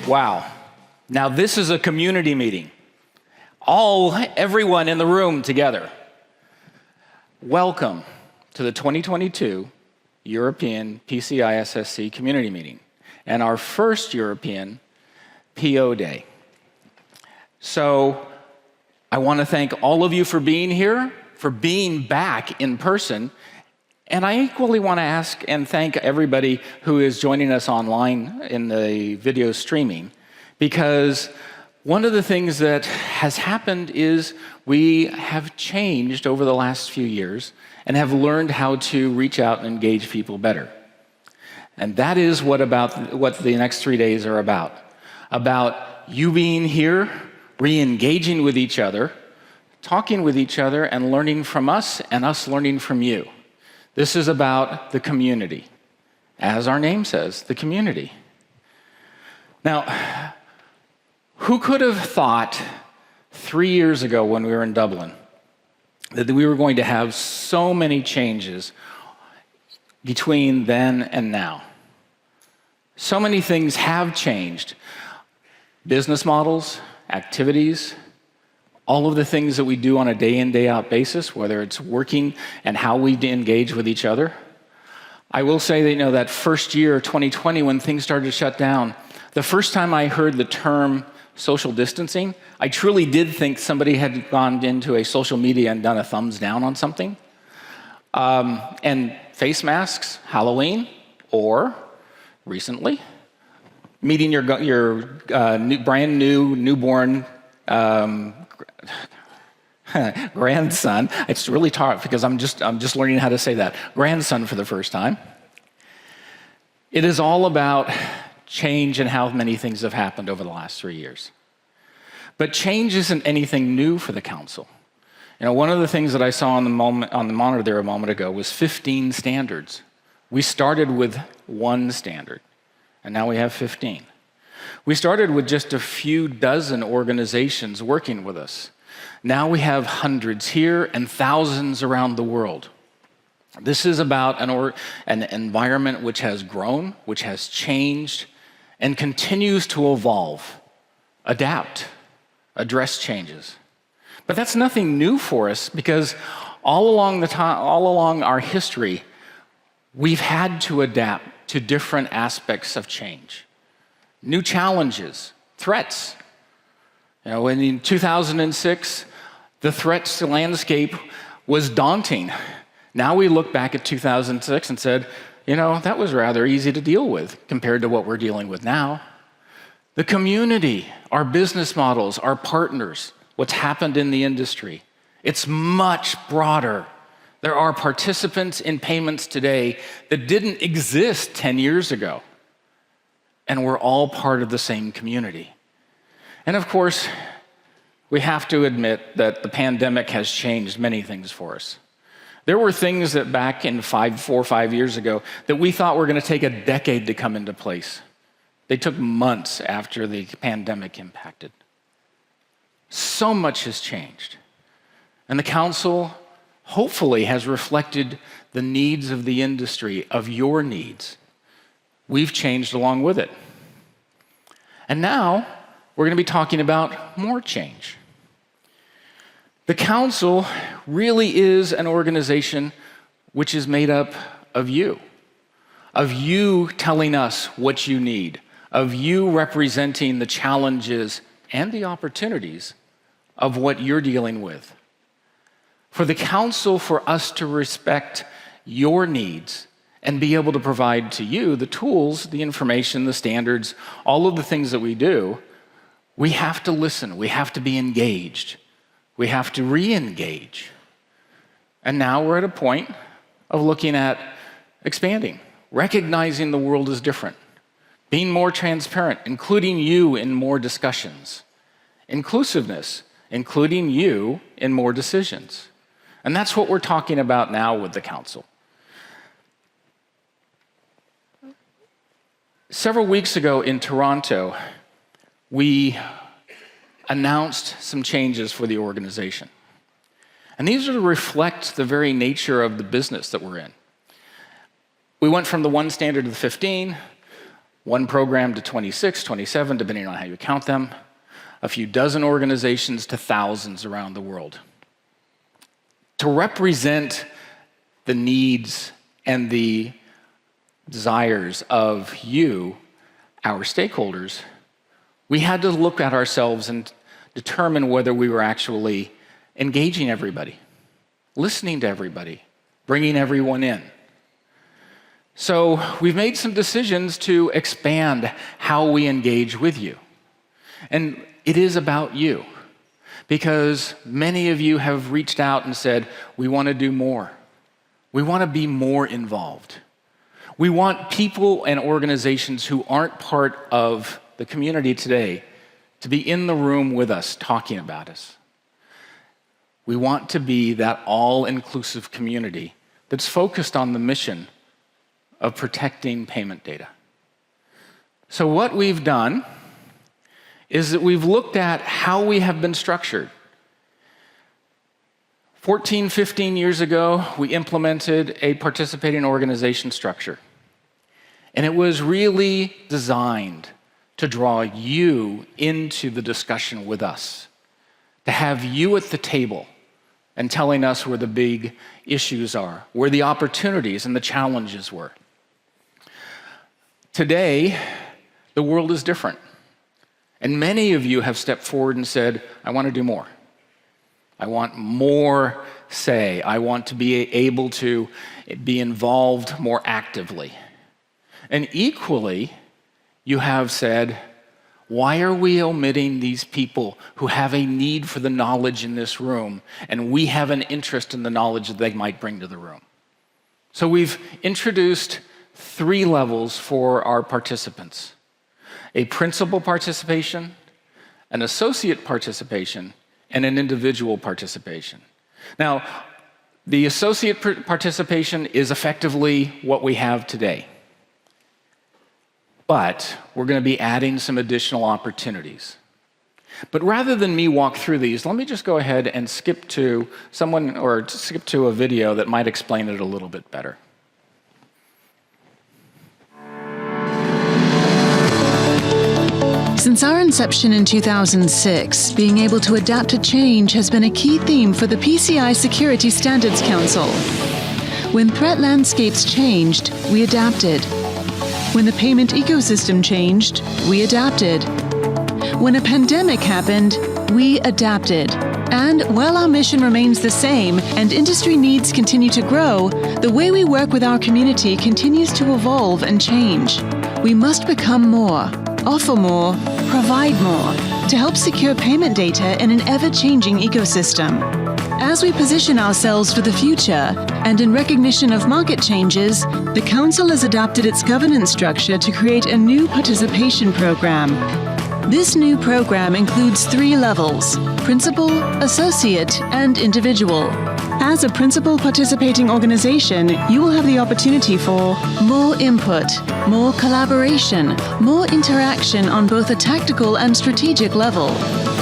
Wow. Now this is a community meeting. Everyone in the room together. Welcome to the 2022 European PCI-SSC Community Meeting and our first European PO Day. So I want to thank all of you for being here, for being back in person, and I equally want to ask and thank everybody who is joining us online in the video streaming, because one of the things that has happened is we have changed over the last few years and have learned how to reach out and engage people better. And that is what the next 3 days are about you being here, re-engaging with each other, talking with each other, and learning from us and us learning from you. This is about the community. As our name says, the community. Now, who could have thought 3 years ago when we were in Dublin that we were going to have so many changes between then and now? So many things have changed. Business models, activities, all of the things that we do on a day in, day out basis, whether it's working and how we engage with each other. I will say that, that first year, 2020, when things started to shut down, the first time I heard the term social distancing, I truly did think somebody had gone into a social media and done a thumbs down on something. And face masks, Halloween, or recently, meeting your brand new newborn grandson. It's really tough because I'm just learning how to say that. Grandson for the first time. It is all about change and how many things have happened over the last 3 years. But change isn't anything new for the council. One of the things that I saw on the monitor there a moment ago was 15 standards. We started with 1 standard, and now we have 15. We started with just a few dozen organizations working with us. Now we have hundreds here and thousands around the world. This is about an environment which has grown, which has changed, and continues to evolve, adapt, address changes. But that's nothing new for us, because all along our history, we've had to adapt to different aspects of change. New challenges, threats. In 2006, the threats landscape was daunting. Now we look back at 2006 and said, that was rather easy to deal with compared to what we're dealing with now. The community, our business models, our partners, what's happened in the industry, it's much broader. There are participants in payments today that didn't exist 10 years ago. And we're all part of the same community. And of course, we have to admit that the pandemic has changed many things for us. There were things that back in 4 or 5 years ago that we thought were going to take a decade to come into place. They took months after the pandemic impacted. So much has changed. And the council hopefully has reflected the needs of the industry, of your needs. We've changed along with it. And now we're going to be talking about more change. The council really is an organization which is made up of you telling us what you need, of you representing the challenges and the opportunities of what you're dealing with. For the council, for us to respect your needs and be able to provide to you the tools, the information, the standards, all of the things that we do, we have to listen, we have to be engaged, we have to re-engage. And now we're at a point of looking at expanding, recognizing the world is different, being more transparent, including you in more discussions, inclusiveness, including you in more decisions. And that's what we're talking about now with the council. Several weeks ago in Toronto, we announced some changes for the organization. And these are to reflect the very nature of the business that we're in. We went from the 1 standard to the 15. One program to 26, 27, depending on how you count them, a few dozen organizations to thousands around the world. To represent the needs and the desires of you, our stakeholders, we had to look at ourselves and determine whether we were actually engaging everybody, listening to everybody, bringing everyone in. So we've made some decisions to expand how we engage with you. And it is about you, because many of you have reached out and said, we want to do more. We want to be more involved. We want people and organizations who aren't part of the community today to be in the room with us, talking about us. We want to be that all-inclusive community that's focused on the mission of protecting payment data. So what we've done is that we've looked at how we have been structured. 14, 15 years ago, we implemented a participating organization structure. And it was really designed to draw you into the discussion with us, to have you at the table and telling us where the big issues are, where the opportunities and the challenges were. Today, the world is different. And many of you have stepped forward and said, I want to do more. I want more say. I want to be able to be involved more actively. And equally, you have said, why are we omitting these people who have a need for the knowledge in this room, and we have an interest in the knowledge that they might bring to the room? So we've introduced 3 levels for our participants: a principal participation, an associate participation, and an individual participation. Now, the associate participation is effectively what we have today. But we're going to be adding some additional opportunities. But rather than me walk through these, let me just go ahead and skip to a video that might explain it a little bit better. Since our inception in 2006, being able to adapt to change has been a key theme for the PCI Security Standards Council. When threat landscapes changed, we adapted. When the payment ecosystem changed, we adapted. When a pandemic happened, we adapted. And while our mission remains the same and industry needs continue to grow, the way we work with our community continues to evolve and change. We must become more, offer more, provide more to help secure payment data in an ever-changing ecosystem. As we position ourselves for the future, and in recognition of market changes, the Council has adapted its governance structure to create a new participation program. This new program includes 3 levels: principal, associate, and individual. As a principal participating organization, you will have the opportunity for more input, more collaboration, more interaction on both a tactical and strategic level.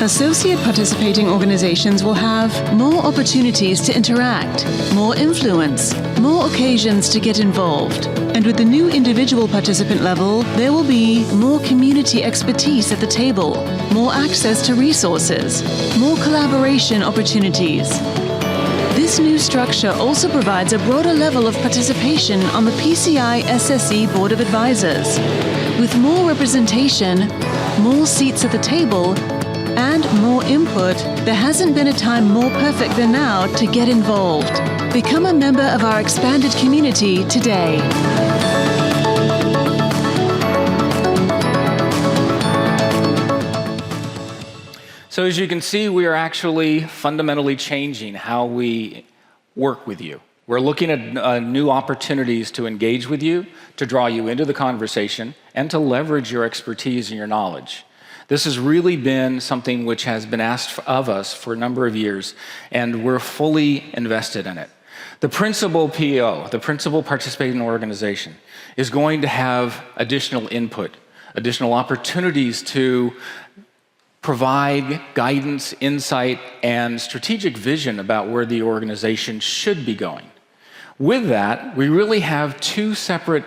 Associate participating organizations will have more opportunities to interact, more influence, more occasions to get involved. And with the new individual participant level, there will be more community expertise at the table, more access to resources, more collaboration opportunities. This new structure also provides a broader level of participation on the PCI SSE Board of Advisors. With more representation, more seats at the table, and more input, there hasn't been a time more perfect than now to get involved. Become a member of our expanded community today. So as you can see, we are actually fundamentally changing how we work with you. We're looking at new opportunities to engage with you, to draw you into the conversation, and to leverage your expertise and your knowledge. This has really been something which has been asked of us for a number of years, and we're fully invested in it. The principal PO, the principal participating organization, is going to have additional input, additional opportunities to provide guidance, insight, and strategic vision about where the organization should be going. With that, we really have 2 separate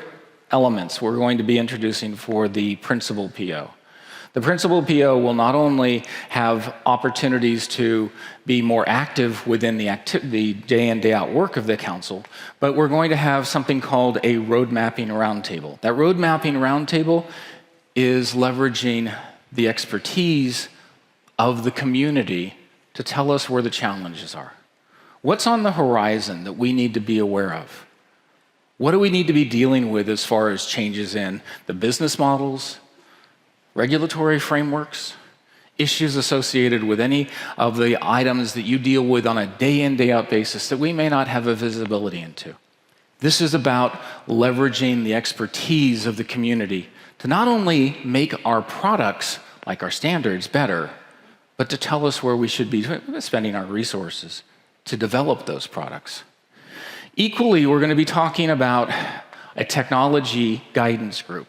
elements we're going to be introducing for the principal PO. The principal PO will not only have opportunities to be more active within the day in, day out work of the council, but we're going to have something called a road mapping roundtable. That road mapping roundtable is leveraging the expertise of the community to tell us where the challenges are. What's on the horizon that we need to be aware of? What do we need to be dealing with as far as changes in the business models, regulatory frameworks, issues associated with any of the items that you deal with on a day in, day out basis that we may not have a visibility into? This is about leveraging the expertise of the community to not only make our products, like our standards, better, but to tell us where we should be spending our resources to develop those products. Equally, we're going to be talking about a technology guidance group.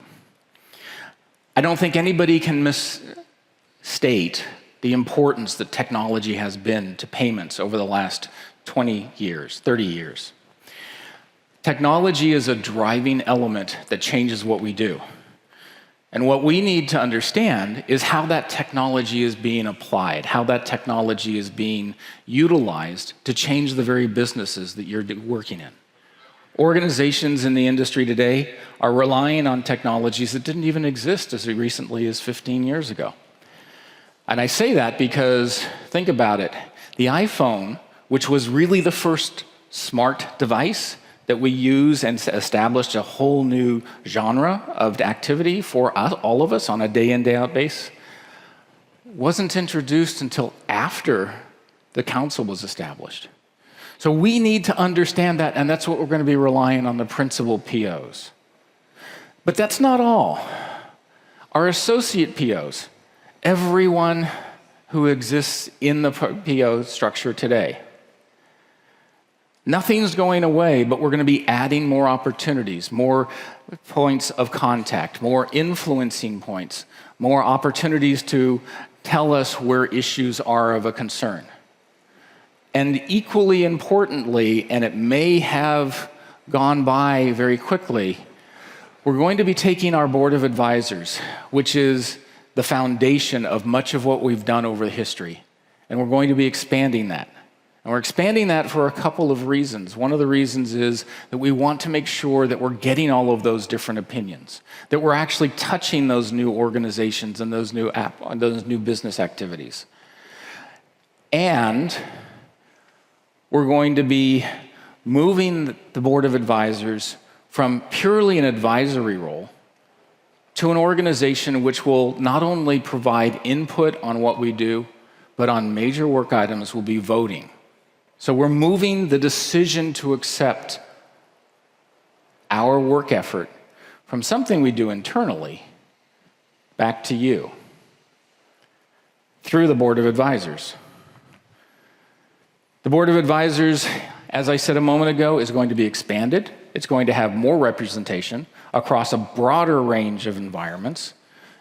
I don't think anybody can misstate the importance that technology has been to payments over the last 20 years, 30 years. Technology is a driving element that changes what we do. And what we need to understand is how that technology is being applied, how that technology is being utilized to change the very businesses that you're working in. Organizations in the industry today are relying on technologies that didn't even exist as recently as 15 years ago. And I say that because, think about it, the iPhone, which was really the first smart device that we use and established a whole new genre of activity for us, all of us on a day in, day out basis, wasn't introduced until after the council was established. So we need to understand that, and that's what we're going to be relying on the principal POs. But that's not all. Our associate POs, everyone who exists in the PO structure today, nothing's going away, but we're going to be adding more opportunities, more points of contact, more influencing points, more opportunities to tell us where issues are of a concern. And equally importantly, and it may have gone by very quickly, we're going to be taking our board of advisors, which is the foundation of much of what we've done over the history, and we're going to be expanding that. And we're expanding that for a couple of reasons. One of the reasons is that we want to make sure that we're getting all of those different opinions, that we're actually touching those new organizations and those new business activities. And we're going to be moving the board of advisors from purely an advisory role to an organization which will not only provide input on what we do, but on major work items will be voting. So we're moving the decision to accept our work effort from something we do internally back to you through the board of advisors. The board of advisors, as I said a moment ago, is going to be expanded. It's going to have more representation across a broader range of environments.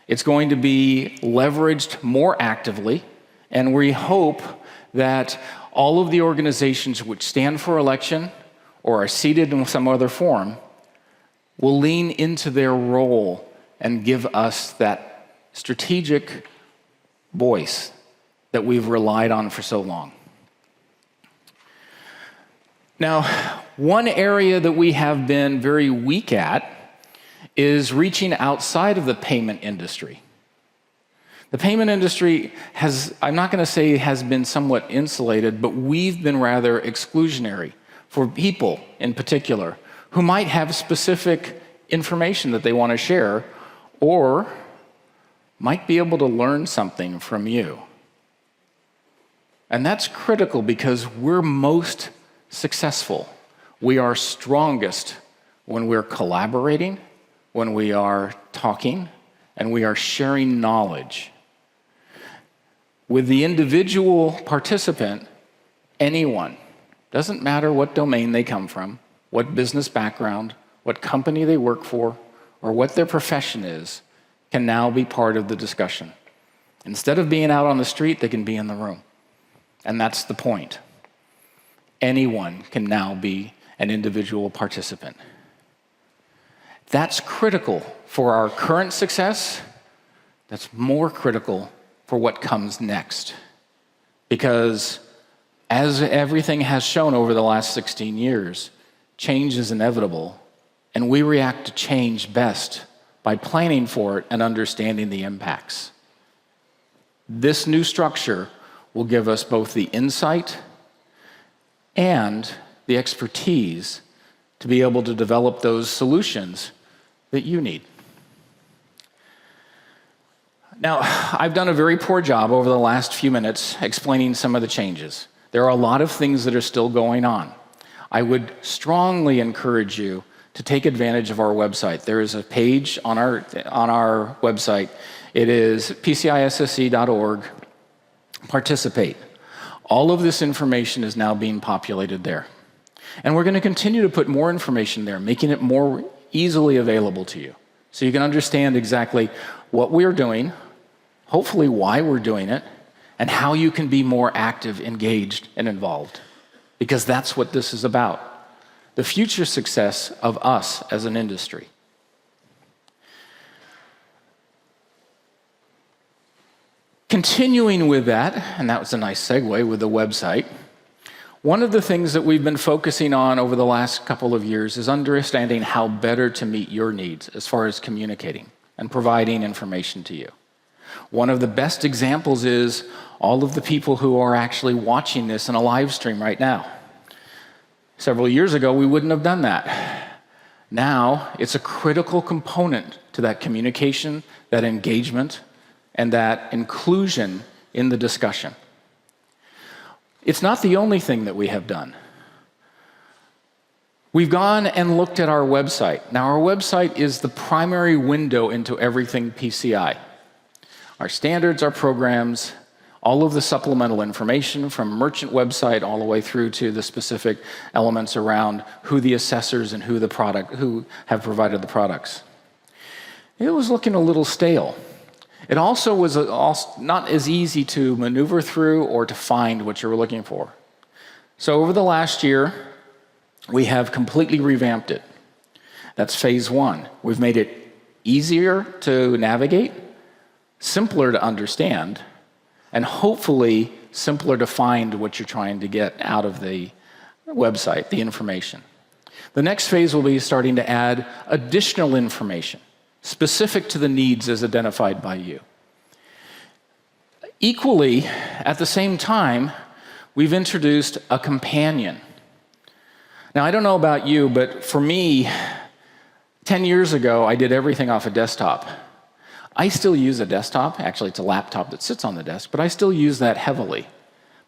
It's going to be leveraged more actively, and we hope that all of the organizations which stand for election or are seated in some other form will lean into their role and give us that strategic voice that we've relied on for so long. Now, one area that we have been very weak at is reaching outside of the payment industry. The payment industry has, I'm not going to say has been somewhat insulated, but we've been rather exclusionary for people in particular who might have specific information that they want to share or might be able to learn something from you. And that's critical because we're most successful. We are strongest when we're collaborating, when we are talking, and we are sharing knowledge. With the individual participant, anyone, doesn't matter what domain they come from, what business background, what company they work for, or what their profession is, can now be part of the discussion. Instead of being out on the street, they can be in the room. And that's the point. Anyone can now be an individual participant. That's critical for our current success. That's more critical for what comes next. Because as everything has shown over the last 16 years, change is inevitable, and we react to change best by planning for it and understanding the impacts. This new structure will give us both the insight and the expertise to be able to develop those solutions that you need. Now, I've done a very poor job over the last few minutes explaining some of the changes. There are a lot of things that are still going on. I would strongly encourage you to take advantage of our website. There is a page on our website. It is pcissc.org. Participate. All of this information is now being populated there. And we're going to continue to put more information there, making it more easily available to you, so you can understand exactly what we're doing, hopefully why we're doing it, and how you can be more active, engaged, and involved. Because that's what this is about. The future success of us as an industry. Continuing with that, and that was a nice segue with the website, one of the things that we've been focusing on over the last couple of years is understanding how better to meet your needs as far as communicating and providing information to you. One of the best examples is all of the people who are actually watching this in a live stream right now. Several years ago, we wouldn't have done that. Now, it's a critical component to that communication, that engagement, and that inclusion in the discussion. It's not the only thing that we have done. We've gone and looked at our website. Now, our website is the primary window into everything PCI. Our standards, our programs, all of the supplemental information from merchant website all the way through to the specific elements around who the assessors and who have provided the products. It was looking a little stale. It also was not as easy to maneuver through or to find what you were looking for. So over the last year, we have completely revamped it. That's phase one. We've made it easier to navigate, simpler to understand, and hopefully simpler to find what you're trying to get out of the website, the information. The next phase will be starting to add additional information specific to the needs as identified by you. Equally, at the same time, we've introduced a companion. Now, I don't know about you, but for me, 10 years ago, I did everything off a desktop. I still use a desktop. Actually, it's a laptop that sits on the desk, but I still use that heavily.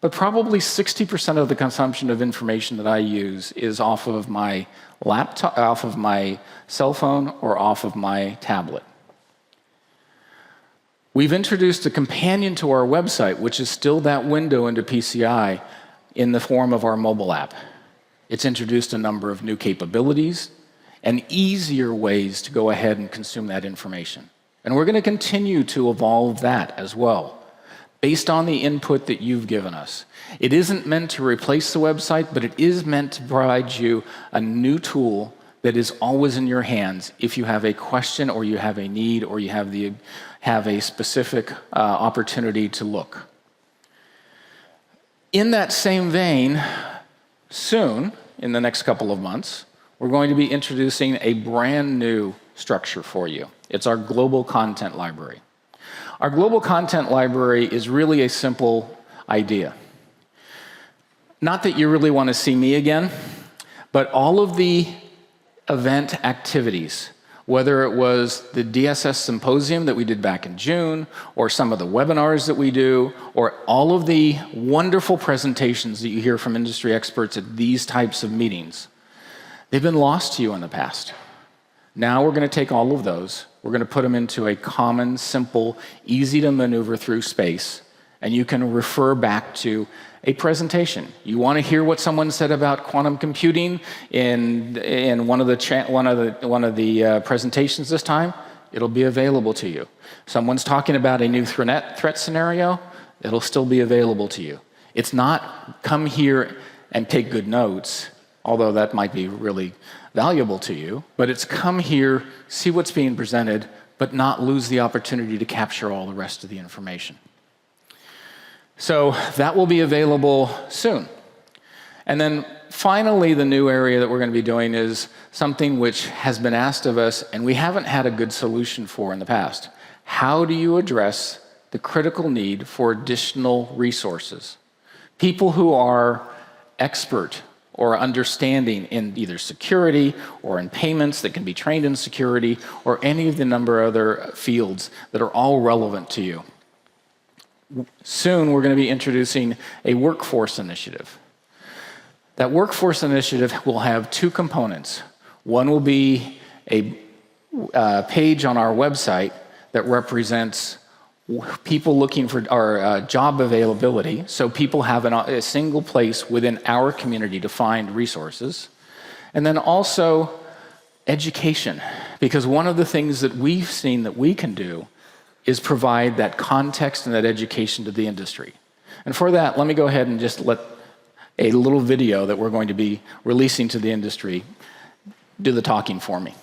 But probably 60% of the consumption of information that I use is off of my laptop, off of my cell phone, or off of my tablet. We've introduced a companion to our website, which is still that window into PCI in the form of our mobile app. It's introduced a number of new capabilities and easier ways to go ahead and consume that information. And we're going to continue to evolve that as well, based on the input that you've given us. It isn't meant to replace the website, but it is meant to provide you a new tool that is always in your hands if you have a question or you have a need or you have a specific opportunity to look. In that same vein, soon, in the next couple of months, we're going to be introducing a brand new structure for you. It's our Global Content Library. Our Global Content Library is really a simple idea. Not that you really want to see me again, but all of the event activities, whether it was the DSS Symposium that we did back in June, or some of the webinars that we do, or all of the wonderful presentations that you hear from industry experts at these types of meetings, they've been lost to you in the past. Now we're going to take all of those, we're going to put them into a common, simple, easy to maneuver through space, and you can refer back to a presentation. You want to hear what someone said about quantum computing in one of the presentations this time? It'll be available to you. Someone's talking about a new threat scenario, it'll still be available to you. It's not come here and take good notes. although that might be really valuable to you. But it's come here, see what's being presented, but not lose the opportunity to capture all the rest of the information. So that will be available soon. And then finally, the new area that we're going to be doing is something which has been asked of us and we haven't had a good solution for in the past. How do you address the critical need for additional resources? People who are expert or understanding in either security or in payments that can be trained in security or any of the number of other fields that are all relevant to you. Soon, we're going to be introducing a workforce initiative. That workforce initiative will have two components. One will be a page on our website that represents people looking for our job availability, so people have a single place within our community to find resources. And then also education, because one of the things that we've seen that we can do is provide that context and that education to the industry. And for that, let me go ahead and just let a little video that we're going to be releasing to the industry do the talking for me.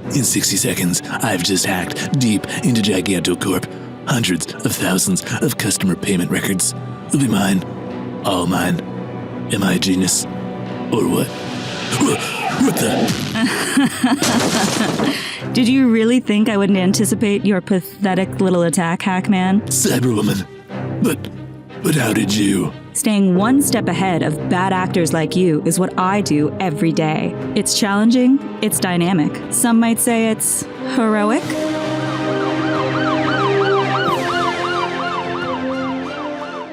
In 60 seconds, I've just hacked deep into GigantoCorp. Hundreds of thousands of customer payment records will be mine. All mine. Am I a genius? Or what? What the? Did you really think I wouldn't anticipate your pathetic little attack, Hackman? Cyberwoman. But how did you? Staying one step ahead of bad actors like you is what I do every day. It's challenging, it's dynamic. Some might say it's heroic.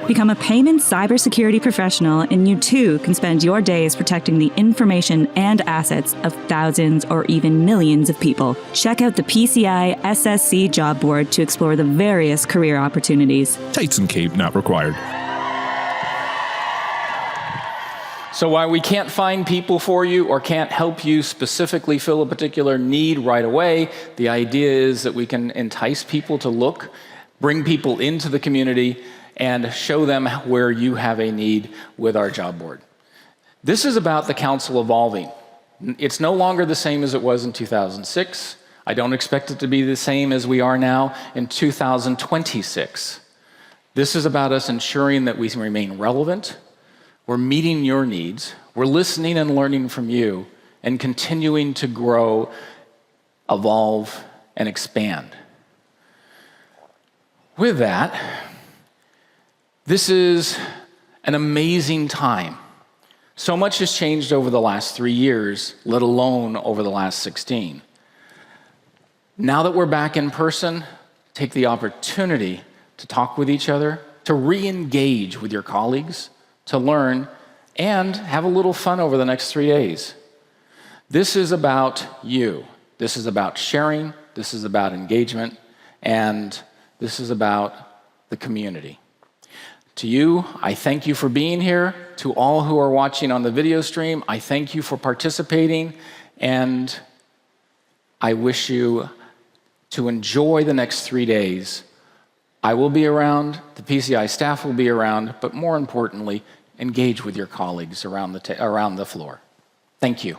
Become a payment cybersecurity professional, and you too can spend your days protecting the information and assets of thousands or even millions of people. Check out the PCI SSC job board to explore the various career opportunities. Tights and cape not required. So while we can't find people for you or can't help you specifically fill a particular need right away, the idea is that we can entice people to look, bring people into the community, and show them where you have a need with our job board. This is about the council evolving. It's no longer the same as it was in 2006. I don't expect it to be the same as we are now in 2026. This is about us ensuring that we remain relevant, we're meeting your needs, we're listening and learning from you, and continuing to grow, evolve, and expand. With that, this is an amazing time. So much has changed over the last 3 years, let alone over the last 16. Now that we're back in person, take the opportunity to talk with each other, to re-engage with your colleagues, to learn, and have a little fun over the next 3 days. This is about you. This is about sharing. This is about engagement. And this is about the community. To you, I thank you for being here. To all who are watching on the video stream, I thank you for participating, and I wish you to enjoy the next 3 days. I will be around, the PCI staff will be around, but more importantly, engage with your colleagues around the floor. Thank you.